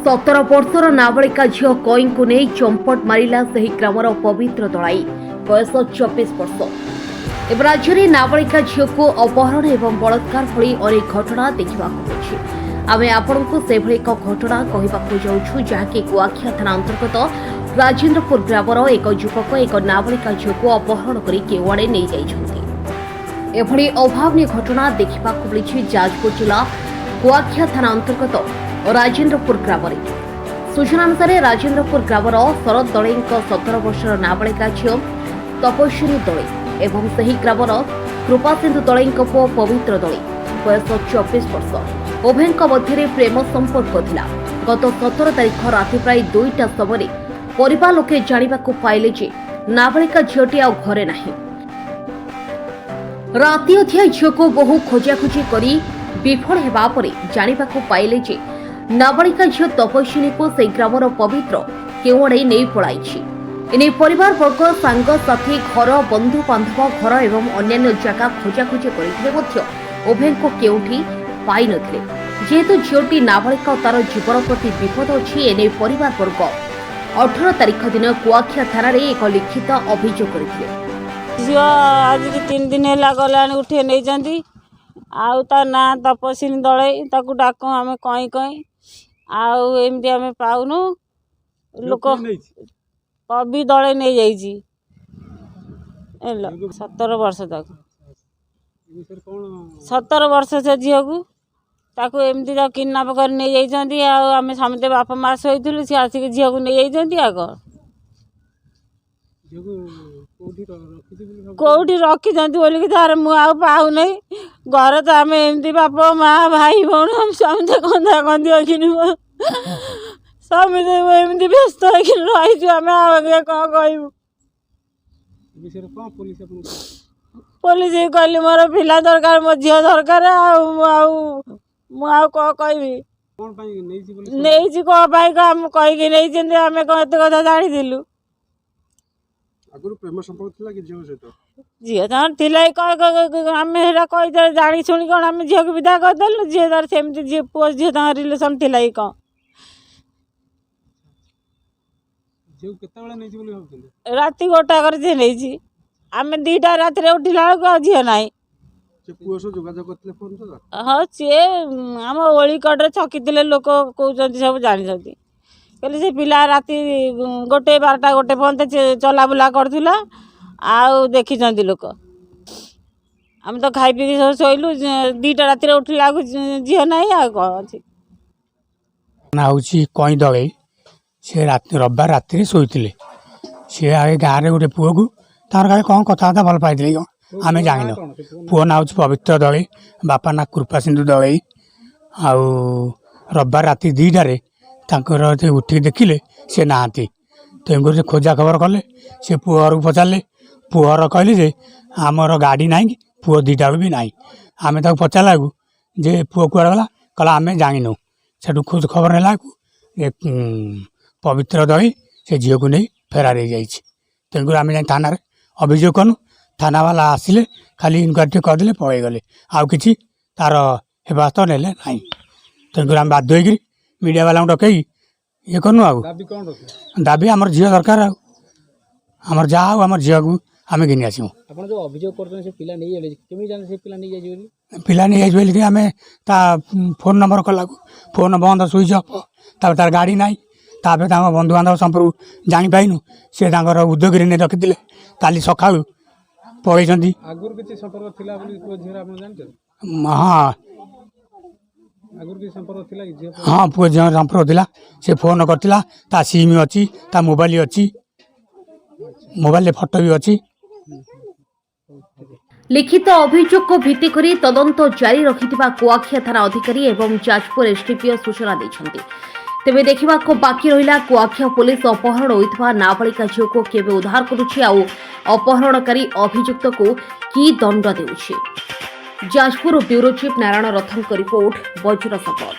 17 ବର୍ଷର ନାବାଳିକା ଝିଅ କଇଁଙ୍କୁ ନେଇ ଚମ୍ପଟ ମାରିଲା ସେହି ଗ୍ରାମର ପବିତ୍ର ଦଳାଇ ବୟସ 24 ବର୍ଷ। ଏବେ ରାଜ୍ୟରେ ନାବାଳିକା ଝିଅକୁ ଅପହରଣ ଏବଂ ବଳାତ୍କାର ଭଳି ଅନେକ ଘଟଣା ଦେଖିବାକୁ ମିଳୁଛି। ଆମେ ଆପଣଙ୍କୁ ସେଭଳି ଏକ ଘଟଣା କହିବାକୁ ଯାଉଛୁ ଯାହାକି କୁଆଖିଆ ଥାନା ଅନ୍ତର୍ଗତ ରାଜେନ୍ଦ୍ରପୁର ଗ୍ରାମର ଏକ ଯୁବକ ଏକ ନାବାଳିକା ଝିଅକୁ ଅପହରଣ କରି କେଉଁଆଡ଼େ ନେଇଯାଇଛନ୍ତି। ଏଭଳି ଅଭାବନୀୟ ଘଟଣା ଦେଖିବାକୁ ମିଳିଛି ଯାଜପୁର ଜିଲ୍ଲା କୁଆଖିଆ ଥାନା ଅନ୍ତର୍ଗତ ରାଜେନ୍ଦ୍ରପୁର ଗ୍ରାମରେ। ସୂଚନା ଅନୁସାରେ ରାଜେନ୍ଦ୍ରପୁର ଗ୍ରାମର ଶରଦ ଦଳେଇଙ୍କ 17 ବର୍ଷର ନାବାଳିକା ଝିଅ ତପସ୍ୱିନୀ ଦଳେଇ ଏବଂ ସେହି ଗ୍ରାମର କୃପାସିନ୍ଧୁ ଦଳେଇଙ୍କ ପୁଅ ପବିତ୍ର ଦଳେଇ ବୟସ 24 ବର୍ଷ। ଉଭୟଙ୍କ ମଧ୍ୟରେ ପ୍ରେମ ସମ୍ପର୍କ ଥିଲା। ଗତ 17 ତାରିଖ ରାତି ପ୍ରାୟ 2ଟା ସମୟରେ ପରିବାର ଲୋକେ ଜାଣିବାକୁ ପାଇଲେ ଯେ ନାବାଳିକା ଝିଅଟି ଆଉ ଘରେ ନାହିଁ। ରାତି ଅଧିଆ ଝିଅକୁ ବହୁ ଖୋଜାଖୋଜି କରି ବିଫଳ ହେବା ପରେ ଜାଣିବାକୁ ପାଇଲେ ଯେ ନାବାଳିକା ଝିଅ ତପସ୍ୱିନୀକୁ ସେହି ଗ୍ରାମର ପବିତ୍ର କେଉଁଆଡ଼େ ନେଇ ପଳାଇଛି। ଏନେଇ ପରିବାର ବର୍ଗ ସାଙ୍ଗସାଥୀ ଘର ବନ୍ଧୁବାନ୍ଧବ ଘର ଏବଂ ଅନ୍ୟାନ୍ୟ ଜାଗା ଖୋଜାଖୋଜି କରିଥିଲେ ମଧ୍ୟ ଉଭୟଙ୍କୁ କେଉଁଠି ପାଇନଥିଲେ। ଯେହେତୁ ଝିଅଟି ନାବାଳିକା ଓ ତାର ଜୀବନ ପ୍ରତି ବିପଦ ଅଛି, ଏନେଇ ପରିବାର ବର୍ଗ 18 ତାରିଖ ଦିନ କୁଆଖିଆ ଥାନାରେ ଏକ ଲିଖିତ ଅଭିଯୋଗ କରିଥିଲେ। ଝିଅ ଆଜି 3 ଦିନ ହେଲା ଗଲାଣି ଉଠେଇ ନେଇଛନ୍ତି। ଆଉ ତା ନାଁ ତପସ୍ୱିନୀ ଦଳେଇ, ତାକୁ ଡାକୁ ଆମେ କଇଁ କଇଁ। ଆଉ ଏମିତି ଆମେ ପାଉନୁ। ଲୋକ କବି ଦଳେଇ ନେଇଯାଇଛି। 17 ବର୍ଷ ତାକୁ 17 ବର୍ଷ ସେ ଝିଅକୁ ତାକୁ ଏମିତି ତାକୁ କିଡନାପ କରି ନେଇଯାଇଛନ୍ତି। ଆଉ ଆମେ ସମସ୍ତେ ବାପା ମା ଶୋଇଥିଲୁ, ସେ ଆସିକି ଝିଅକୁ ନେଇଯାଇଛନ୍ତି। ଆଗ କୋଉଠି ରଖିଛନ୍ତି ବୋଲିକି ତାର ମୁଁ ଆଉ ପାଉନାହିଁ। ଘରେ ତ ଆମେ ଏମିତି ବାପ ମା ଭାଇ ଭଉଣୀ ଆମେ ସମସ୍ତେ କନ୍ଦା କନ୍ଦି ହେଇକିନି ସମସ୍ତେ ଏମିତି ବ୍ୟସ୍ତ ହେଇକିନି ରହିଛୁ। ଆମେ ଆଉ ଆଗେ କ'ଣ କହିବୁ? ପୋଲିସ କହିଲି ମୋର ପିଲା ଦରକାର, ମୋ ଝିଅ ଦରକାର। ମୁଁ ଆଉ କ'ଣ କହିବି? ନେଇଛି କ'ଣ ପାଇଁ ଆମେ କହିକି ନେଇଛନ୍ତି? ଆମେ କ'ଣ ଏତେ କଥା ଜାଣିଥିଲୁ? ଝିଅ ତାଙ୍କର ଥିଲା ଆମେ ସେଟା କହିଦେଲେ ଜାଣି ଶୁଣି କ'ଣ ଆମେ ଝିଅକୁ ବିଦା କରିଦେଲୁ? ଝିଅ ତାର ସେମିତି ଝିଅ ପୁଅ ଝିଅ ତାଙ୍କ ରିଲେସନ୍ ଥିଲା କି କ'ଣ? ରାତି 1ଟା କରି ଝିଅ ନେଇଛି। ଆମେ 2ଟା ରାତିରେ ଉଠିଲା ବେଳକୁ ଆଉ ଝିଅ ନାହିଁ। ହଁ, ସିଏ ଆମ ଓଳିକଡ଼ରେ ଛକିଥିଲେ ଲୋକ କହୁଛନ୍ତି, ସବୁ ଜାଣିଛନ୍ତି। କହିଲେ ସେ ପିଲା ରାତି 1, 12ଟା 1 ପର୍ଯ୍ୟନ୍ତ ଚଲାବୁଲା କରୁଥିଲା। ଆଉ ଦେଖିଛନ୍ତି ଲୋକ। ଆମେ ତ ଖାଇ ପିଇକି ସବୁ ଶୋଇଲୁ। 2ଟା ରାତିରେ ଉଠିଲା ବେଳକୁ ଝିଅ ନାହିଁ। ଆଉ କ'ଣ ଅଛି? ନା ହେଉଛି କଇଁ ଦଳେଇ। ସେ ରବିବାର ରାତିରେ ଶୋଇଥିଲେ। ସେ ଗାଁରେ ଗୋଟେ ପୁଅକୁ ତାର କାଳେ କ'ଣ କଥାବାର୍ତ୍ତା ଭଲ ପାଇଥିଲେ କ'ଣ ଆମେ ଜାଣିନୁ। ପୁଅ ନାଁ ହେଉଛି ପବିତ୍ର ଦଳେଇ, ବାପା ନାଁ କୃପାସିନ୍ଧୁ ଦଳେଇ। ଆଉ ରବିବାର ରାତି 2ଟାରେ ତାଙ୍କର ଉଠିକି ଦେଖିଲେ ସେ ନାହାନ୍ତି। ତେଣୁକରି ସେ ଖୋଜା ଖବର କଲେ। ସେ ପୁଅ ଘରକୁ ପଚାରିଲେ। ପୁଅ ଘର କହିଲେ ଯେ ଆମର ଗାଡ଼ି ନାହିଁ, ପୁଅ 2ଟା ବେଳୁ ବି ନାହିଁ। ଆମେ ତାକୁ ପଚାରିଲାକୁ ଯେ ପୁଅ କୁଆଡ଼େ ଗଲା, କହିଲା ଆମେ ଜାଣିନୁ। ସେଠୁ ଖୋଜ ଖବର ନେଲାକୁ ପବିତ୍ର ଦଳେଇ ସେ ଝିଅକୁ ନେଇ ଫେରାର ହେଇଯାଇଛି। ତେଣୁକରି ଆମେ ଯାଇ ଥାନାରେ ଅଭିଯୋଗ କଲୁ। ଥାନାବାଲା ଆସିଲେ, ଖାଲି ଇନକ୍ୱାରି କରିଦେଲେ, ପଳେଇଗଲେ। ଆଉ କିଛି ତାର ହେବାସ୍ତ ନେଲେ ନାହିଁ। ତେଣୁକରି ଆମେ ବାଧ୍ୟ ହେଇକିରି ମିଡ଼ିଆ ବାଲାଙ୍କୁ ଡକେଇ ଇଏ କନୁ। ଆଉ ଦାବି ଆମର ଝିଅ ଦରକାର। ଆଉ ଆମର ଯାହା ହଉ ଆମର ଝିଅକୁ ଆମେ ଘିନି ଆସିବୁ। ଆପଣ ଯେଉଁ ଅଭିଯୋଗ କରୁଛନ୍ତି ସେ ପିଲା ନେଇଯାଇଛି, କେମିତି ଜାଣେ ସେ ପିଲା ନେଇଯାଇଛି ବୋଲି? ପିଲା ନେଇଯାଇଛି ବୋଲିକି ଆମେ ତା ଫୋନ୍ ନମ୍ବର କଲାକୁ ଫୋନ୍ ବନ୍ଦ, ସୁଇଚ୍ ଅଫ୍। ତାପରେ ତାର ଗାଡ଼ି ନାହିଁ। ତାପରେ ତାଙ୍କ ବନ୍ଧୁବାନ୍ଧବ ସମ୍ପର୍କରୁ ଜାଣିପାଇନୁ। ସେ ତାଙ୍କର ଉଦ୍ୟୋଗୀରେ ନେଇ ରଖିଥିଲେ। କାଲି ସକାଳୁ ପଳେଇଛନ୍ତି। ଆଗରୁ କିଛି ସମ୍ପର୍କ ଥିଲା ବୋଲି ପୁଅ ଝିଅର ଆପଣ ଜାଣିଛନ୍ତି? ହଁ, ଆଗରୁ କିଛି ସମ୍ପର୍କ ଥିଲା କି ଝିଅ? ହଁ, ପୁଅ ଝିଅ ସମ୍ପର୍କ ଥିଲା। ସେ ଫୋନ୍ କରିଥିଲା। ତା ସିମ୍ ଅଛି, ତା ମୋବାଇଲ ଅଛି, ମୋବାଇଲରେ ଫଟୋ ବି ଅଛି। ଲିଖିତ ଅଭିଯୋଗକୁ ଭିତ୍ତି କରି ତଦନ୍ତ ଜାରି ରଖିଥିବା କୁଆଖିଆ ଥାନା ଅଧିକାରୀ ଏବଂ ଯାଜପୁର ଏସ୍ଡିପିଓ ସୂଚନା ଦେଇଛନ୍ତି। ତେବେ ଦେଖିବାକୁ ବାକି ରହିଲା କୁଆଖିଆ ପୁଲିସ ଅପହରଣ ହୋଇଥିବା ନାବାଳିକା ଝିଅକୁ କେବେ ଉଦ୍ଧାର କରୁଛି, ଆଉ ଅପହରଣକାରୀ ଅଭିଯୁକ୍ତକୁ କି ଦଣ୍ଡ ଦେଉଛି। ଯାଜପୁର ବ୍ୟୁରୋ ଚିଫ୍ ନାରାୟଣ ରଥଙ୍କ ରିପୋର୍ଟ, ବଜ୍ର ସମ୍ବାଦ।